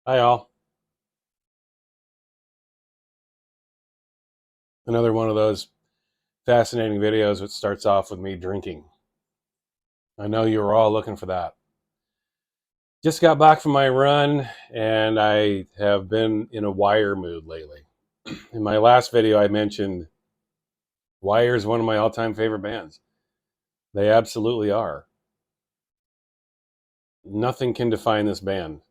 Hi, all. Another one of those fascinating videos that starts off with me drinking. I know you were all looking for that. Just got back from my run, and I have been in a Wire mood lately. In my last video, I mentioned Wire is one of my all time favorite bands. They absolutely are. Nothing can define this band.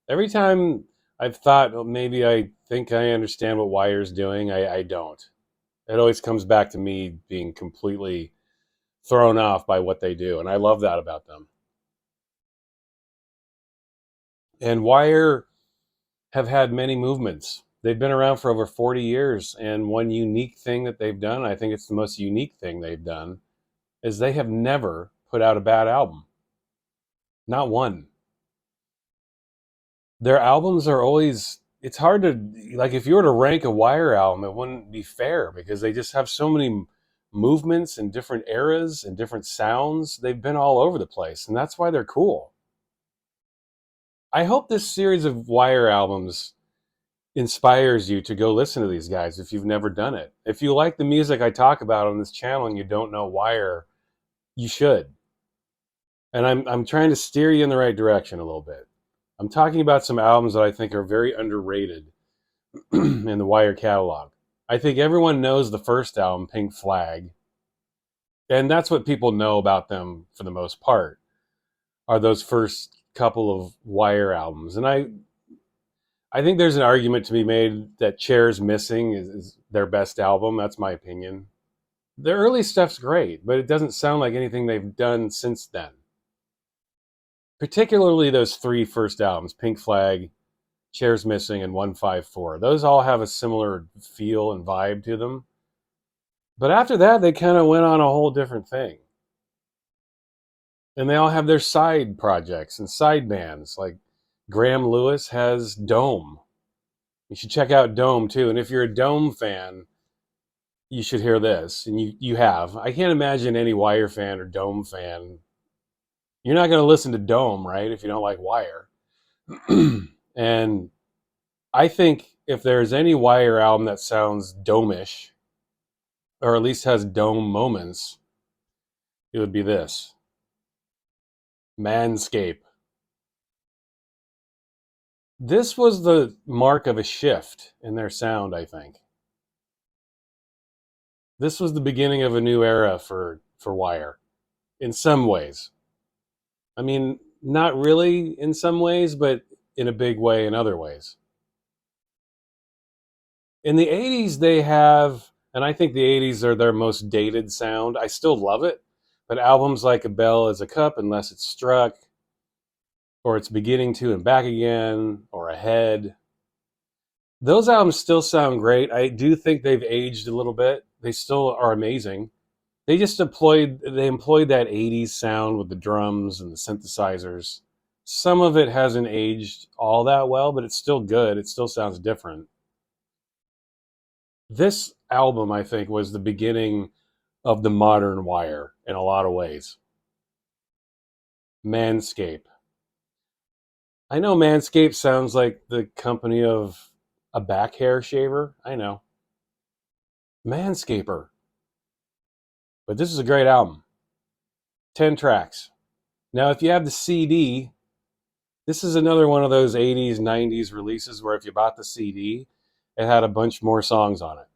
Every time I've thought, well, maybe I think I understand what Wire's doing, I don't. It always comes back to me being completely thrown off by what they do, and I love that about them. And Wire have had many movements. They've been around for over 40 years. And one unique thing that they've done, I think it's the most unique thing they've done, is they have never put out a bad album. Not one. Their albums are always, it's hard to, like, if you were to rank a Wire album, it wouldn't be fair because they just have so many movements and different eras and different sounds. They've been all over the place. And that's why they're cool. I hope this series of Wire albums inspires you to go listen to these guys if you've never done it. If you like the music I talk about on this channel and you don't know Wire, you should. And I'm trying to steer you in the right direction a little bit. I'm talking about some albums that I think are very underrated in the Wire catalog. I think everyone knows the first album, Pink Flag, and that's what people know about them for the most part, are those first couple of Wire albums. And I think there's an argument to be made that Chairs Missing is their best album. That's my opinion. The early stuff's great, but it doesn't sound like anything they've done since then. Particularly those three first albums, Pink Flag, Chairs Missing, and 154. Those all have a similar feel and vibe to them. But after that, they kind of went on a whole different thing. And they all have their side projects and side bands. Like Graham Lewis has Dome. You should check out Dome too. And if you're a Dome fan, you should hear this. And you have. I can't imagine any Wire fan or Dome fan. You're not going to listen to Dome, right? If you don't like Wire. And I think if there's any Wire album that sounds Dome-ish, or at least has Dome moments, it would be this. Manscape. This was the mark of a shift in their sound, I think. This was the beginning of a new era for Wire in some ways. I mean, not really in some ways, but in a big way in other ways. In the 80s, they have, and I think the 80s are their most dated sound. I still love it, but albums like A Bell is a Cup, Unless It's Struck, or It's Beginning to and Back Again, or Ahead, those albums still sound great. I do think they've aged a little bit. They still are amazing. They employed that 80s sound with the drums and the synthesizers. Some of it hasn't aged all that well, but it's still good. It still sounds different. This album, I think, was the beginning of the modern Wire in a lot of ways. Manscape. I know Manscaped sounds like the company of a back hair shaver. I know. Manscaper. But this is a great album. 10 tracks. Now, if you have the CD, this is another one of those 80s, 90s releases where if you bought the CD, it had a bunch more songs on it.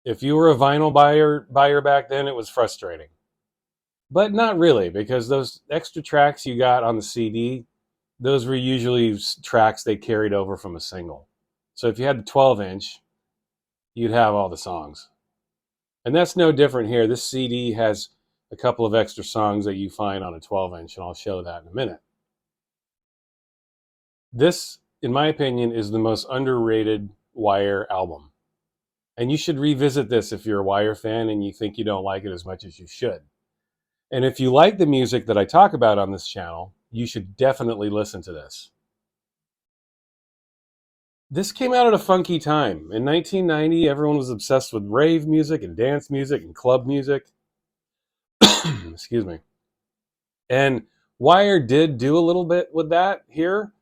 If you were a vinyl buyer back then, it was frustrating. But not really, because those extra tracks you got on the CD, those were usually tracks they carried over from a single. So if you had the 12-inch, you'd have all the songs. And that's no different here. This CD has a couple of extra songs that you find on a 12-inch, and I'll show that in a minute. This, in my opinion, is the most underrated Wire album. And you should revisit this if you're a Wire fan and you think you don't like it as much as you should. And if you like the music that I talk about on this channel, you should definitely listen to this. This came out at a funky time. In 1990, everyone was obsessed with rave music and dance music and club music. Excuse me. And Wire did do a little bit with that here,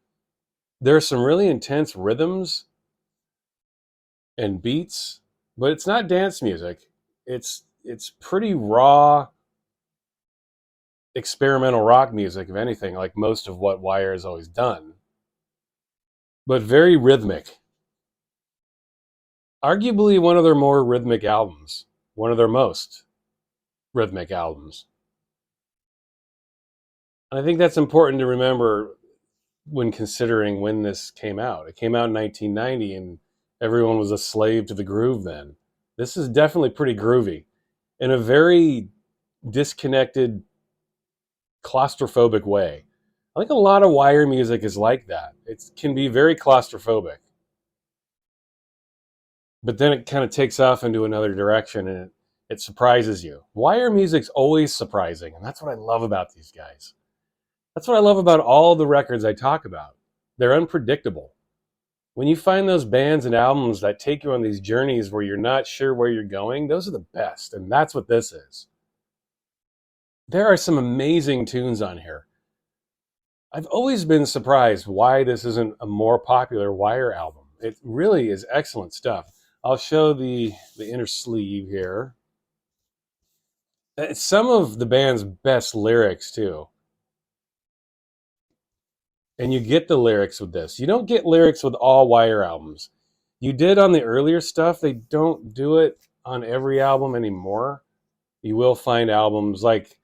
There are some really intense rhythms and beats, but it's not dance music. It's pretty raw experimental rock music, if anything, like most of what Wire has always done, but very rhythmic. Arguably one of their more rhythmic albums, one of their most rhythmic albums. And I think that's important to remember when considering when this came out. It came out in 1990, and everyone was a slave to the groove then. This is definitely pretty groovy in a very disconnected, claustrophobic way. I think a lot of Wire music is like that. It can be very claustrophobic, but then it kind of takes off into another direction, and it surprises you. Wire music's always surprising, and that's what I love about these guys. That's what I love about all the records I talk about. They're unpredictable. When you find those bands and albums that take you on these journeys where you're not sure where you're going, those are the best, and that's what this is. There are some amazing tunes on here. I've always been surprised why this isn't a more popular Wire album. It really is excellent stuff. I'll show the inner sleeve here. It's some of the band's best lyrics, too. And you get the lyrics with this. You don't get lyrics with all Wire albums. You did on the earlier stuff. They don't do it on every album anymore. You will find albums like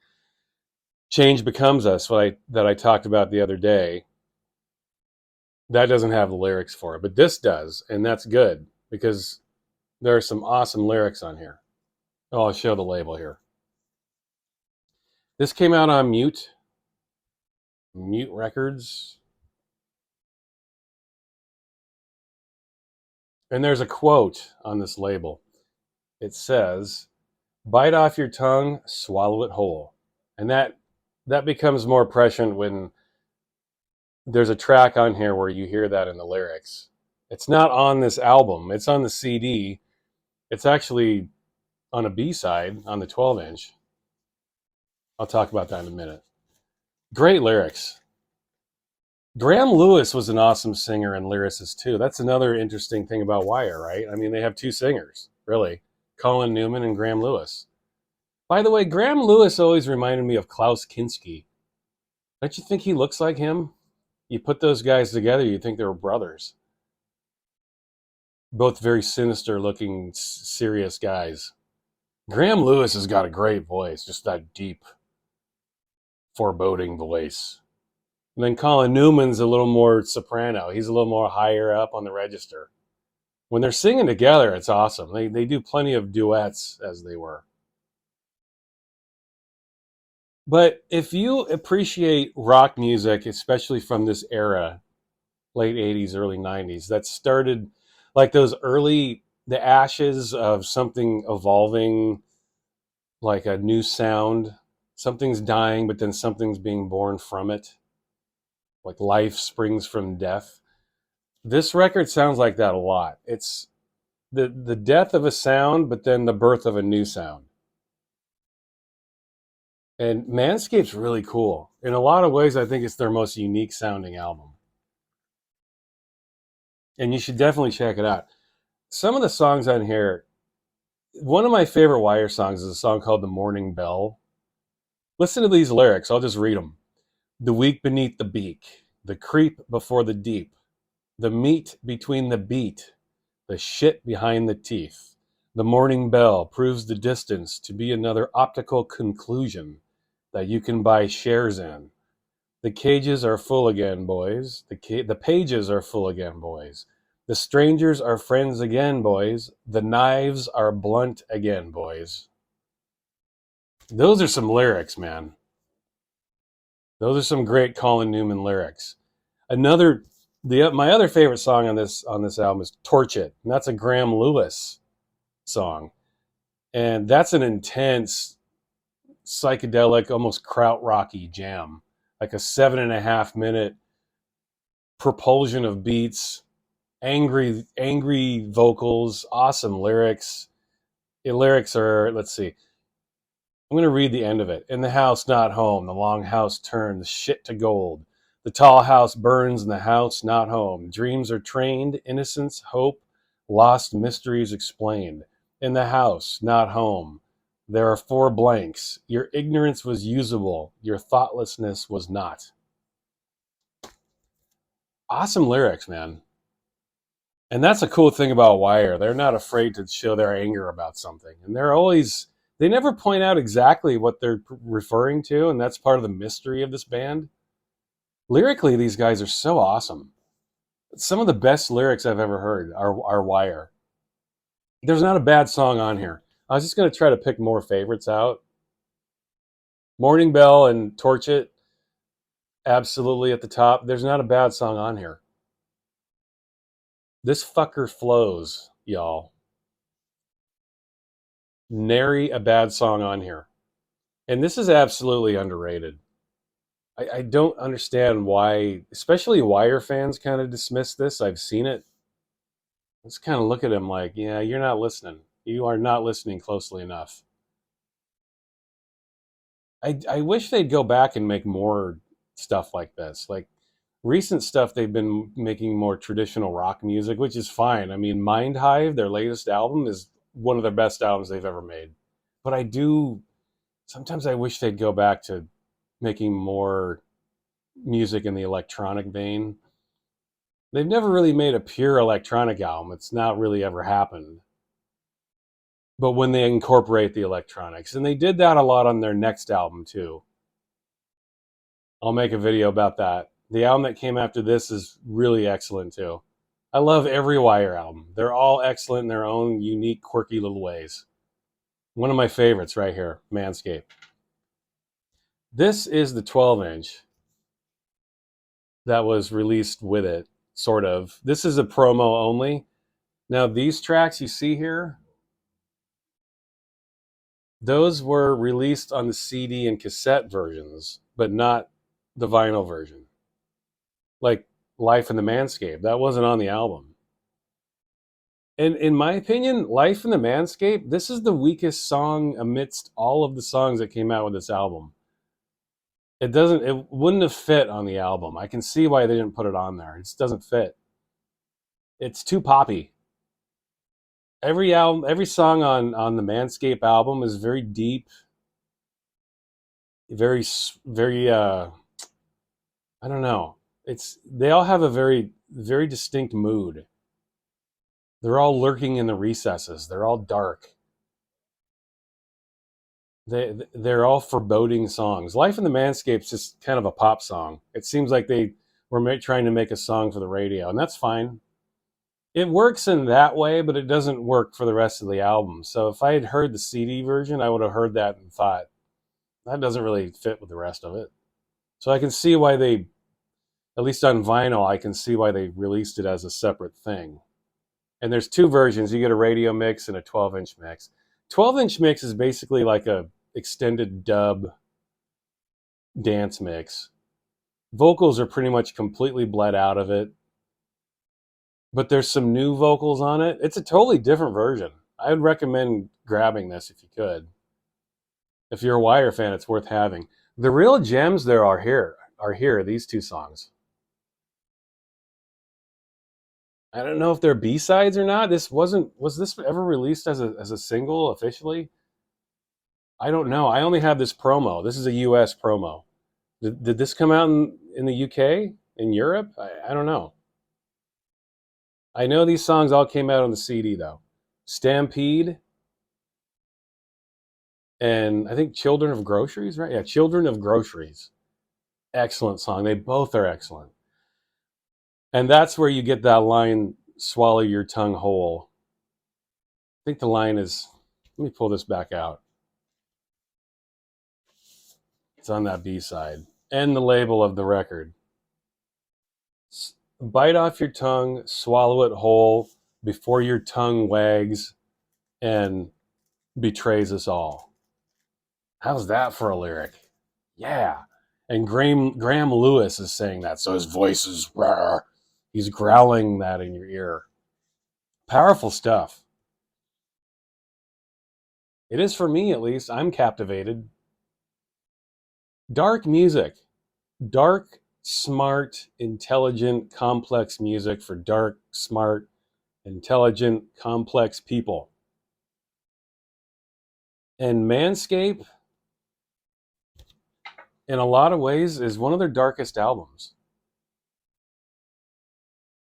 Change Becomes Us, that I talked about the other day. That doesn't have the lyrics for it, but this does, and that's good because there are some awesome lyrics on here. Oh, I'll show the label here. This came out on Mute Records. And there's a quote on this label. It says, "Bite off your tongue, swallow it whole." And that becomes more prescient when there's a track on here where you hear that in the lyrics. It's not on this album. It's on the CD. It's actually on a B-side on the 12-inch. I'll talk about that in a minute. Great lyrics. Graham Lewis was an awesome singer and lyricist too. That's another interesting thing about Wire, right? I mean, they have two singers, really. Colin Newman and Graham Lewis. By the way, Graham Lewis always reminded me of Klaus Kinski. Don't you think he looks like him? You put those guys together, you'd think they were brothers. Both very sinister looking, serious guys. Graham Lewis has got a great voice, just that deep, foreboding voice. And then Colin Newman's a little more soprano. He's a little more higher up on the register. When they're singing together, it's awesome. They do plenty of duets, as they were. But if you appreciate rock music, especially from this era, late 80s, early 90s, that started like the ashes of something evolving, like a new sound. Something's dying, but then something's being born from it. Like life springs from death. This record sounds like that a lot. It's the death of a sound, but then the birth of a new sound. And Manscape's really cool. In a lot of ways, I think it's their most unique sounding album. And you should definitely check it out. Some of the songs on here, one of my favorite Wire songs is a song called The Morning Bell. Listen to these lyrics. I'll just read them. The weak beneath the beak, the creep before the deep, the meat between the beat, the shit behind the teeth. The morning bell proves the distance to be another optical conclusion that you can buy shares in. The cages are full again, boys. The pages are full again, boys. The strangers are friends again, boys. The knives are blunt again, boys. Those are some lyrics, man. Those are some great Colin Newman lyrics. My other favorite song on this album is "Torch It," and that's a Graham Lewis song, and that's an intense, psychedelic, almost krautrocky jam, like a 7.5 minute propulsion of beats, angry vocals, awesome lyrics. The lyrics are, let's see, I'm going to read the end of it. In the house, not home, the long house turned the shit to gold. The tall house burns and the house not home. Dreams are trained, innocence, hope, lost mysteries explained. In the house, not home. There are four blanks. Your ignorance was usable. Your thoughtlessness was not. Awesome lyrics, man. And that's a cool thing about Wire. They're not afraid to show their anger about something. And they never point out exactly what they're referring to. And that's part of the mystery of this band. Lyrically, these guys are so awesome. Some of the best lyrics I've ever heard are Wire. There's not a bad song on here. I was just going to try to pick more favorites out. Morning Bell and Torch It, absolutely at the top. There's not a bad song on here. This fucker flows, y'all. Nary a bad song on here. And this is absolutely underrated. I don't understand why, especially Wire fans kind of dismiss this. I've seen it. Let's kind of look at him like, yeah, you're not listening. You are not listening closely enough. I wish they'd go back and make more stuff like this. Like recent stuff, they've been making more traditional rock music, which is fine. I mean, Mind Hive, their latest album, is one of their best albums they've ever made. But sometimes I wish they'd go back to making more music in the electronic vein. They've never really made a pure electronic album. It's not really ever happened. But when they incorporate the electronics, and they did that a lot on their next album too. I'll make a video about that. The album that came after this is really excellent too. I love every Wire album. They're all excellent in their own unique, quirky little ways. One of my favorites right here, Manscape. This is the 12-inch that was released with it, sort of. This is a promo only. Now, these tracks you see here, those were released on the CD and cassette versions, but not the vinyl version. Like Life in the Manscape, that wasn't on the album. And in my opinion, Life in the Manscape, this is the weakest song amidst all of the songs that came out with this album. It wouldn't have fit on the album. I can see why they didn't put it on there. It just doesn't fit. It's too poppy. Every song on the Manscape album is very deep, very I don't know. They all have a very very distinct mood. They're all lurking in the recesses. They're all dark. They're all foreboding songs. Life in the Manscape's just kind of a pop song. It seems like they were trying to make a song for the radio, and that's fine. It works in that way, but it doesn't work for the rest of the album. So if I had heard the CD version, I would have heard that and thought, that doesn't really fit with the rest of it. So I can see why they, at least on vinyl, I can see why they released it as a separate thing. And there's two versions. You get a radio mix and a 12-inch mix. 12-inch mix is basically like a extended dub dance mix. Vocals are pretty much completely bled out of it, but there's some new vocals on it. It's a totally different version. I would recommend grabbing this if you could. If you're a Wire fan, it's worth having. The real gems there are here, these two songs. I don't know if they're B-sides or not. Was this ever released as a single officially? I don't know. I only have this promo. This is a US promo. Did this come out in the UK? In Europe? I don't know. I know these songs all came out on the CD though. Stampede and I think Children of Groceries, right? Yeah, Children of Groceries. Excellent song. They both are excellent. And that's where you get that line, swallow your tongue whole. I think the line is, let me pull this back out. It's on that B side. And the label of the record. Bite off your tongue, swallow it whole before your tongue wags and betrays us all. How's that for a lyric? Yeah. And Graham Lewis is saying that, so his voice is rah. He's growling that in your ear. Powerful stuff. It is for me, at least. I'm captivated. Dark music. Dark smart, intelligent, complex music for dark, smart, intelligent, complex people. And Manscape, in a lot of ways, is one of their darkest albums.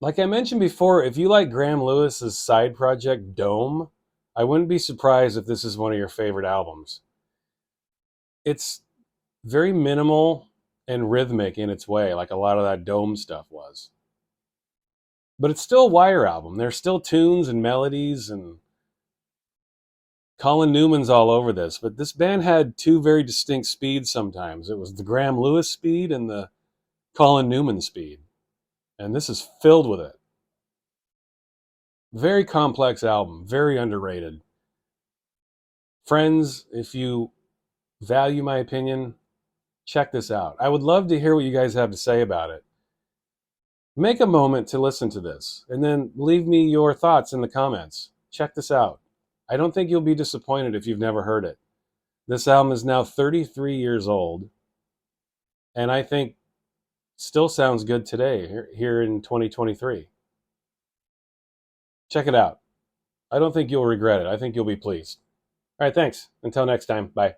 Like I mentioned before, if you like Graham Lewis's side project Dome, I wouldn't be surprised if this is one of your favorite albums. It's very minimal and rhythmic in its way, like a lot of that Dome stuff was. But it's still a Wire album. There's still tunes and melodies, and Colin Newman's all over this. But this band had two very distinct speeds sometimes. It was the Graham Lewis speed and the Colin Newman speed. And this is filled with it. Very complex album, very underrated. Friends, if you value my opinion, check this out. I would love to hear what you guys have to say about it. Make a moment to listen to this and then leave me your thoughts in the comments. Check this out. I don't think you'll be disappointed if you've never heard it. This album is now 33 years old, and I think still sounds good today here in 2023. Check it out. I don't think you'll regret it. I think you'll be pleased. All right, thanks. Until next time. Bye.